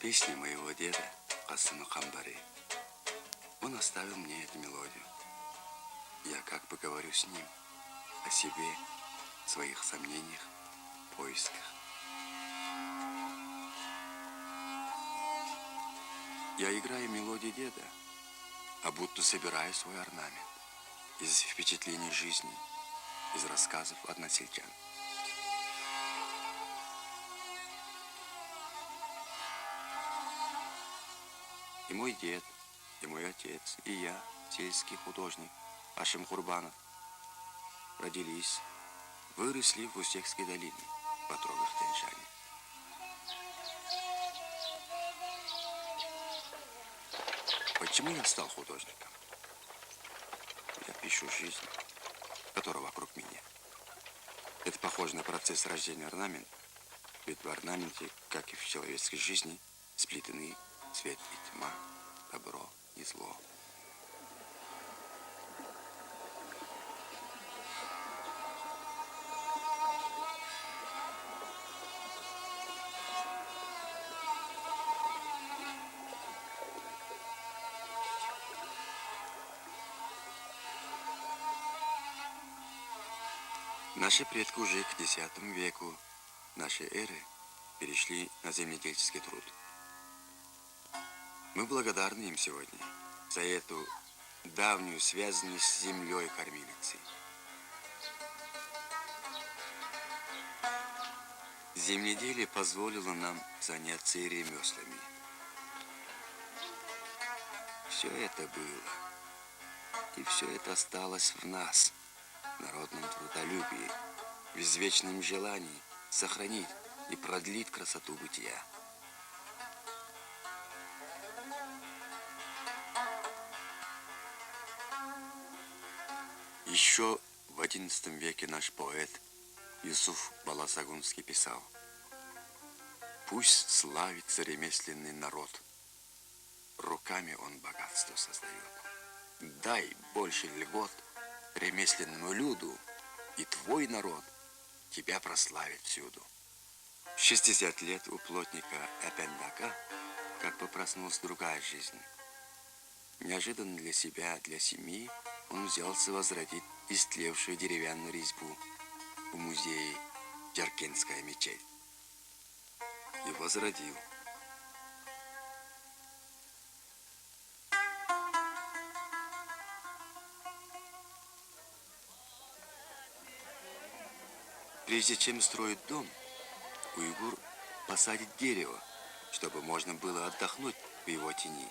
Песня моего деда Касымы Камбары. Он оставил мне эту мелодию. Я как бы говорю с ним о себе, своих сомнениях, поисках. Я играю мелодию деда, а будто собираю свой орнамент из впечатлений жизни, из рассказов односельчан. И мой дед, и мой отец, и я, сельский художник Ашим Курбанов, родились, выросли в Устекской долине, в отрогах Тянь-Шани. Почему я стал художником? Я пишу жизнь, которая вокруг меня. Это похоже на процесс рождения орнамента, ведь в орнаменте, как и в человеческой жизни, сплетены свет и тьма, добро и зло. Наши предки уже к X веку нашей эры перешли на земледельческий труд. Мы благодарны им сегодня за эту давнюю, связанную с землей кормилицей. Земледелие позволило нам заняться и ремеслами. Все это было, и все это осталось в нас, в народном трудолюбии, в извечном желании сохранить и продлить красоту бытия. Еще в XI веке наш поэт Юсуф Баласагунский писал: «Пусть славится ремесленный народ, руками он богатство создает. Дай больше льгот ремесленному люду, и твой народ тебя прославит всюду». В 60 лет у плотника Эпендака как бы проснулась другая жизнь. Неожиданно для себя, для семьи, он взялся возродить истлевшую деревянную резьбу в музее Джаркентская мечеть. И возродил. Прежде чем строить дом, уйгур посадит дерево, чтобы можно было отдохнуть в его тени.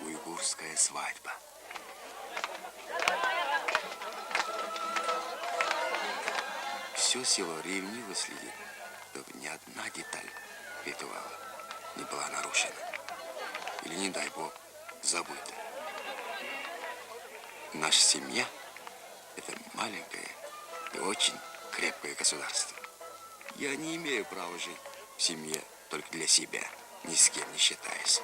Уйгурская свадьба. Все село ревниво следит, чтобы ни одна деталь ритуала не была нарушена. Или, не дай бог, забыта. Наша семья – это маленькое и очень крепкое государство. Я не имею права жить в семье только для себя, ни с кем не считаясь.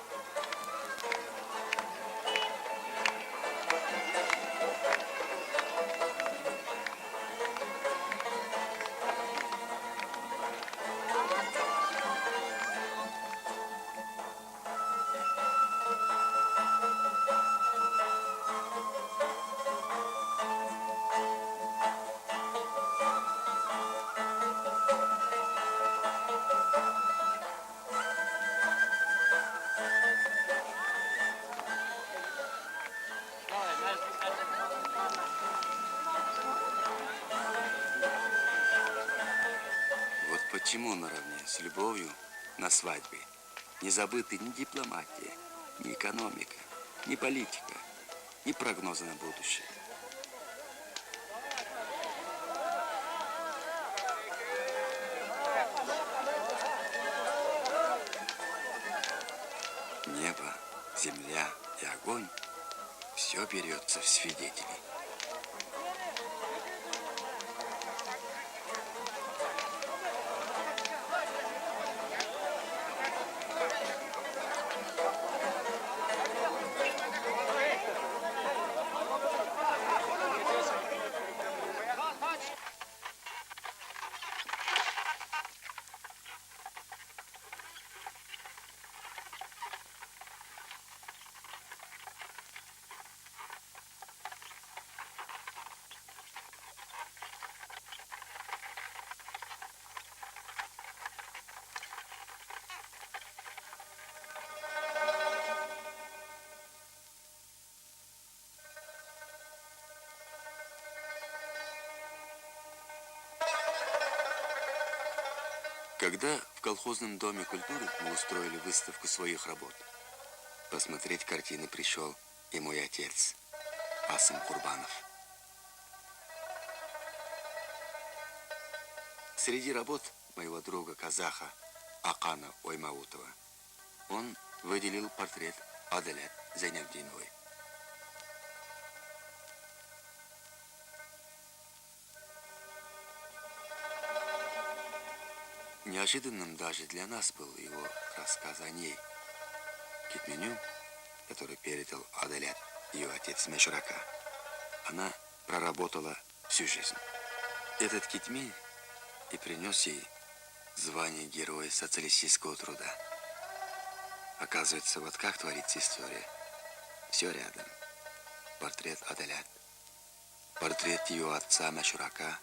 Почему наравне с любовью на свадьбе не забыты ни дипломатия, ни экономика, ни политика, ни прогнозы на будущее? Небо, земля и огонь – все берется в свидетели. Когда в колхозном доме культуры мы устроили выставку своих работ, посмотреть картины пришел и мой отец, Асым Курбанов. Среди работ моего друга-казаха Акана Оймаутова он выделил портрет Адалят Зайнабдиновой. Неожиданным даже для нас был его рассказ о ней. Китменю, который передал Адалят ее отец Мешрака, она проработала всю жизнь. Этот китмень и принес ей звание Героя социалистического труда. Оказывается, вот как творится история. Все рядом. Портрет Адалят, портрет ее отца Мешрака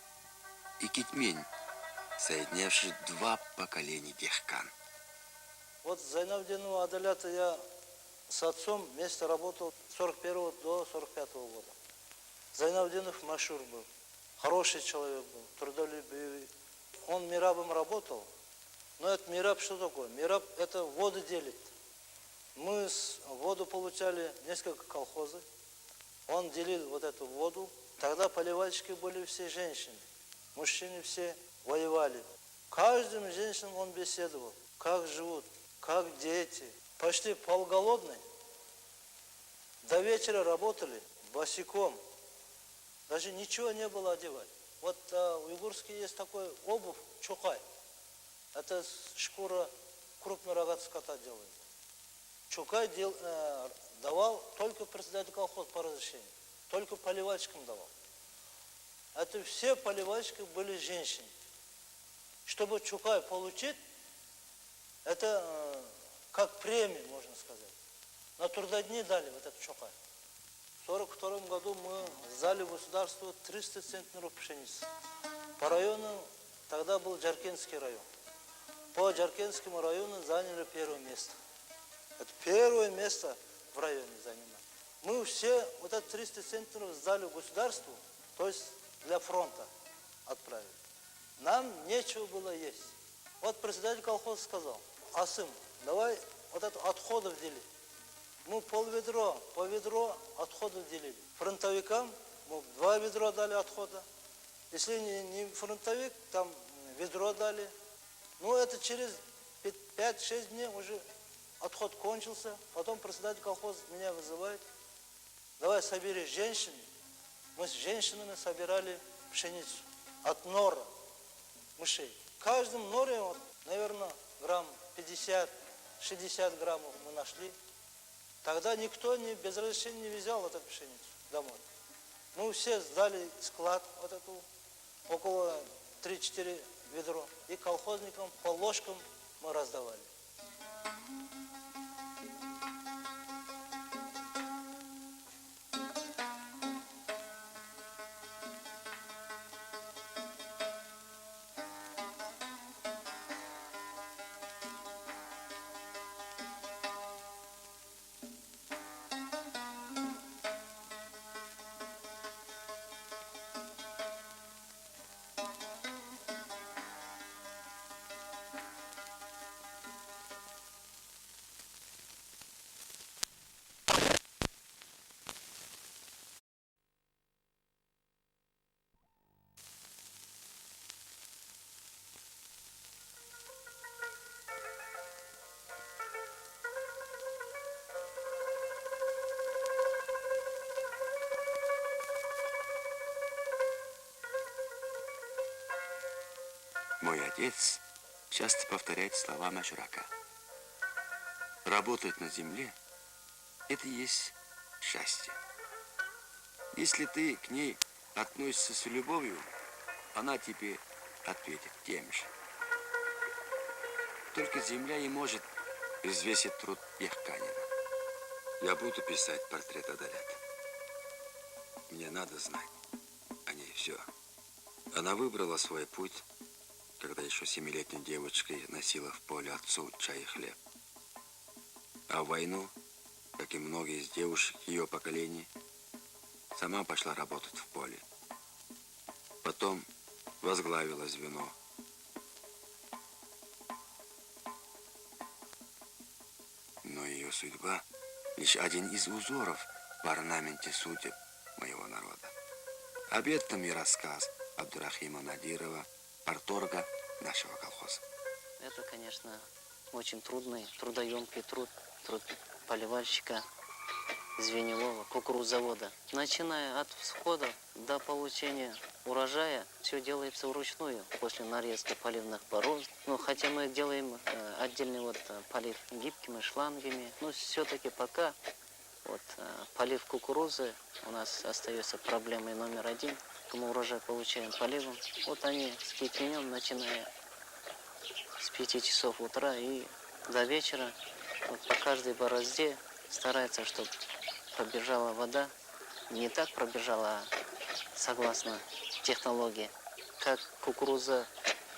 и китмень, соединявший два поколения дехкан. Вот Зайнабдинова Адалята я с отцом вместе работал с 41 до 45 года. Зайнабдинов машур был, хороший человек был, трудолюбивый. Он мирабом работал, но это мираб что такое? Мираб это воду делит. Мы воду получали несколько колхозов, он делил вот эту воду. Тогда поливальщики были все женщины, мужчины все воевали. Каждым женщинам он беседовал, как живут, как дети. Почти полголодные. До вечера работали босиком. Даже ничего не было одевать. Вот уйгурский есть такой обувь, чукай. Это шкура крупного рогатого скота делает. Чукай давал только председатель колхоза по разрешению. Только поливальщикам давал. Это все поливальщики были женщины. Чтобы чукай получить, это как премию, можно сказать. На трудодни дали вот этот чукай. В 1942 году мы сдали государству 300 центнеров пшеницы. По району, тогда был Джаркентский район. По Джаркентскому району заняли первое место. Это первое место в районе занимали. Мы все вот это 300 центнеров сдали государству, то есть для фронта отправили. Нам нечего было есть. Вот председатель колхоза сказал: Асым, давай вот это отходов делить. Мы по ведро отходов делили. Фронтовикам мы 2 ведра дали отхода. Если не фронтовик, там ведро дали. Ну, это через 5-6 дней уже отход кончился. Потом председатель колхоза меня вызывает: давай собери женщин. Мы с женщинами собирали пшеницу от нора мышей. В каждом норе, вот, наверное, грамм 50-60 граммов мы нашли. Тогда никто без разрешения не взял эту пшеницу домой. Мы все сдали склад, вот эту, около 3-4 ведро. И колхозникам по ложкам мы раздавали. Мой отец часто повторяет слова Мешрака. Работать на земле – это и есть счастье. Если ты к ней относишься с любовью, она тебе ответит тем же. Только земля и может взвесить труд Яхканина. Я буду писать портрет Адалят. Мне надо знать о ней все. Она выбрала свой путь, когда еще 7-летней девочкой носила в поле отцу чай и хлеб. А в войну, как и многие из девушек ее поколения, сама пошла работать в поле. Потом возглавила звено. судьба — лишь один из узоров в орнаменте судеб моего народа. Об этом и рассказ Абдурахима Надирова, парторга нашего колхоза. Это, конечно, очень трудный, трудоемкий труд поливальщика, звеньевого, кукурузовода. Начиная от всхода до получения урожая, все делается вручную после нарезки поливных борозд. Ну, хотя мы делаем отдельный полив гибкими шлангами, но все-таки пока полив кукурузы у нас остается проблемой номер один. Мы урожай получаем поливом. Вот они с кипенем, начиная с 5 часов утра и до вечера, по каждой борозде старается, чтобы пробежала вода. Не так пробежала, а согласно технологии. Как кукуруза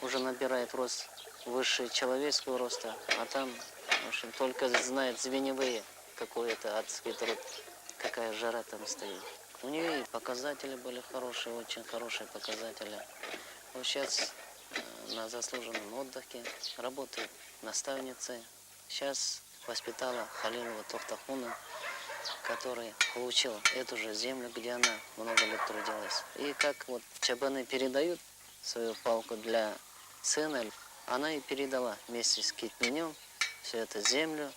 уже набирает рост выше человеческого роста, а там, в общем, только знает звеньевые, какой это адский труд, какая жара там стоит. У нее и показатели были хорошие, очень хорошие показатели. Вот сейчас на заслуженном отдыхе работает наставницей. Сейчас воспитала Халилова Тохтахуна, который получил эту же землю, где она много лет трудилась. И как чабаны передают свою палку для сына, она и передала вместе с китменем всю эту землю.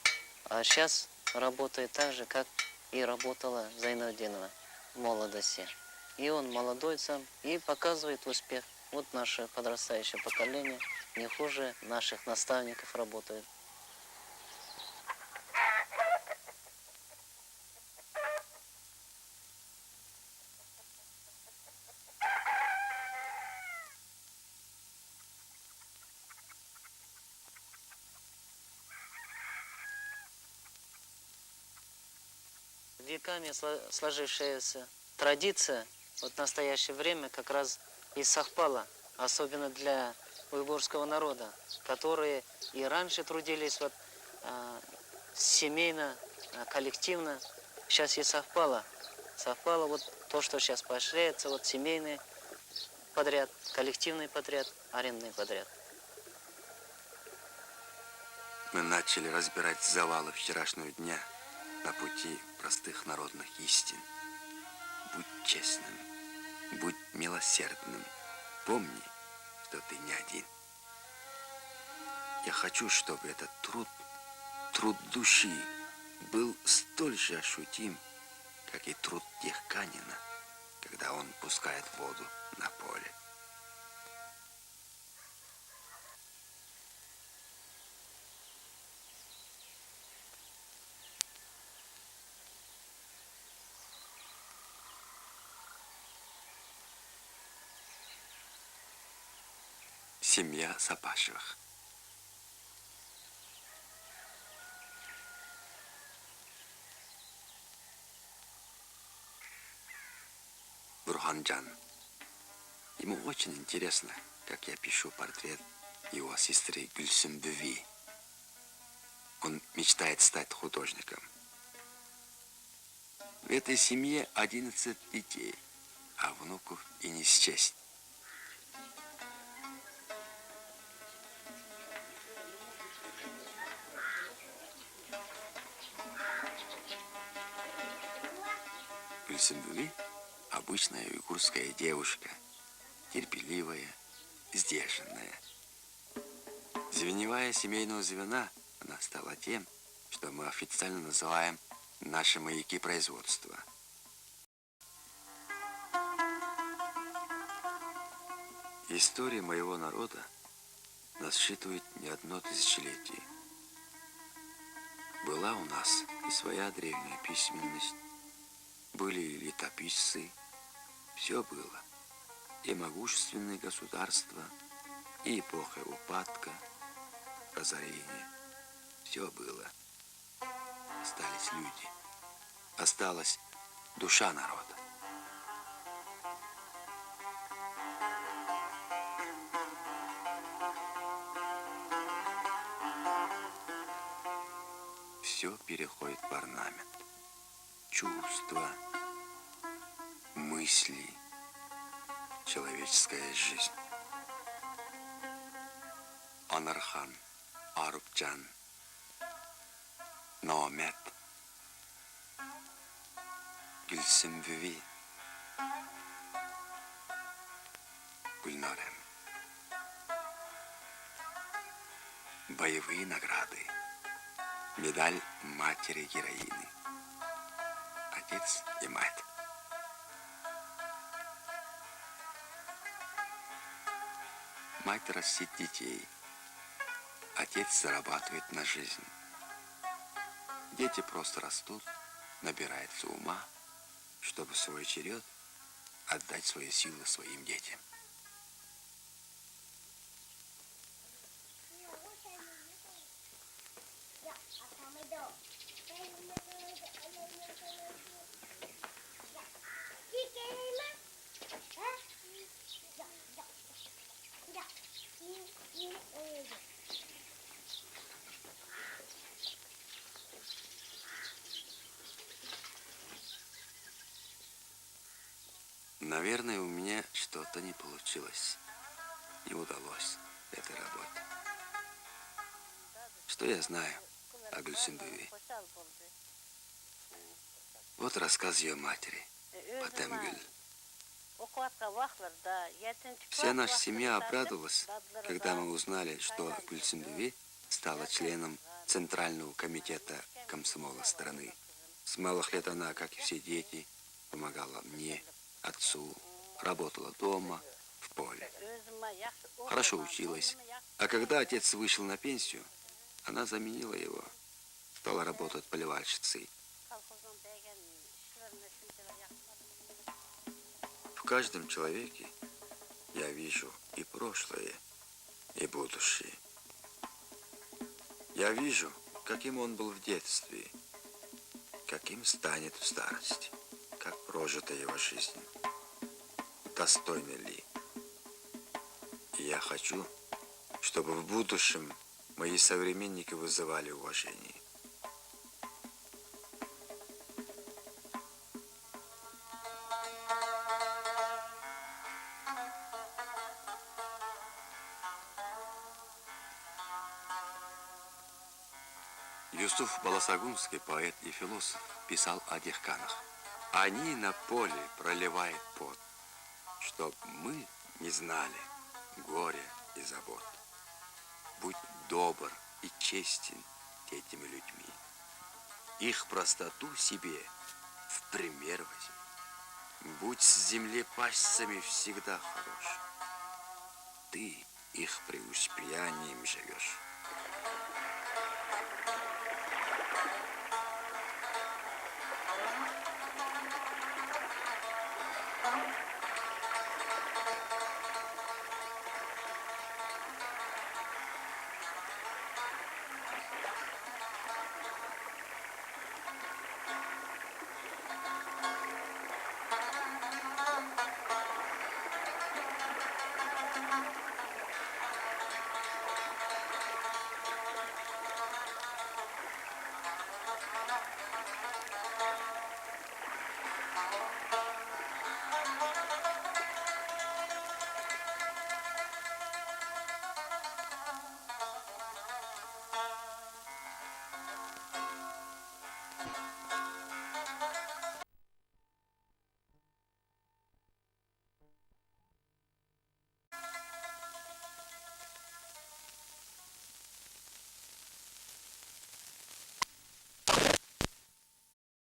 А сейчас работает так же, как и работала Зайнудинова в молодости. И он молодой сам и показывает успех. Вот наше подрастающее поколение не хуже наших наставников работает. Веками сложившаяся традиция в настоящее время как раз и совпала, особенно для уйгурского народа, которые и раньше трудились семейно, коллективно. Сейчас и совпало. Совпало то, что сейчас поощряется, семейный подряд, коллективный подряд, арендный подряд. Мы начали разбирать завалы вчерашнего дня на пути простых народных истин. Будь честным, будь милосердным. Помни, что ты не один. Я хочу, чтобы этот труд души, был столь же ощутим, как и труд техканина, когда он пускает воду на поле. Семья Сапашевых. Бурханджан. Ему очень интересно, как я пишу портрет его сестры Гульсумбюви. Он мечтает стать художником. В этой семье 11 детей, а внуков и не счесть. Гульсумбюви – обычная уйгурская девушка, терпеливая, сдержанная. Звеневая семейного звена, она стала тем, что мы официально называем наши маяки производства. История моего народа насчитывает не одно тысячелетие. Была у нас и своя древняя письменность, были и летописцы, все было. И могущественные государства, и эпоха упадка, разорения. Все было. Остались люди. Осталась душа народа. Все переходит в орнамент. Чувства, мысли, человеческая жизнь. Анархан, Арупджан, Наомет, Гюльсümбüви, Гульнорем. Боевые награды. Медаль матери-героини. Отец и мать. Мать растит детей. Отец зарабатывает на жизнь. Дети просто растут, набираются ума, чтобы в свой черед отдать свои силы своим детям. Наверное, у меня что-то не получилось, не удалось в этой работе. Что я знаю о Гульсümбüvi? Вот рассказ ее матери, Патемгül. Вся наша семья обрадовалась, когда мы узнали, что Гульсümбüvi стала членом Центрального комитета комсомола страны. С малых лет она, как и все дети, помогала мне, отцу, работала дома, в поле. Хорошо училась. А когда отец вышел на пенсию, она заменила его, стала работать поливальщицей. В каждом человеке я вижу и прошлое, и будущее. Я вижу, каким он был в детстве, каким станет в старости, как прожита его жизнь, достойна ли. И я хочу, чтобы в будущем мои современники вызывали уважение. Юсуф Баласагунский, поэт и философ, писал о дихканах. Они на поле проливают пот, чтоб мы не знали горя и забот. Будь добр и честен этими людьми. Их простоту себе в пример возьми. Будь с землепашцами всегда хорош. Ты их преуспеянием живешь.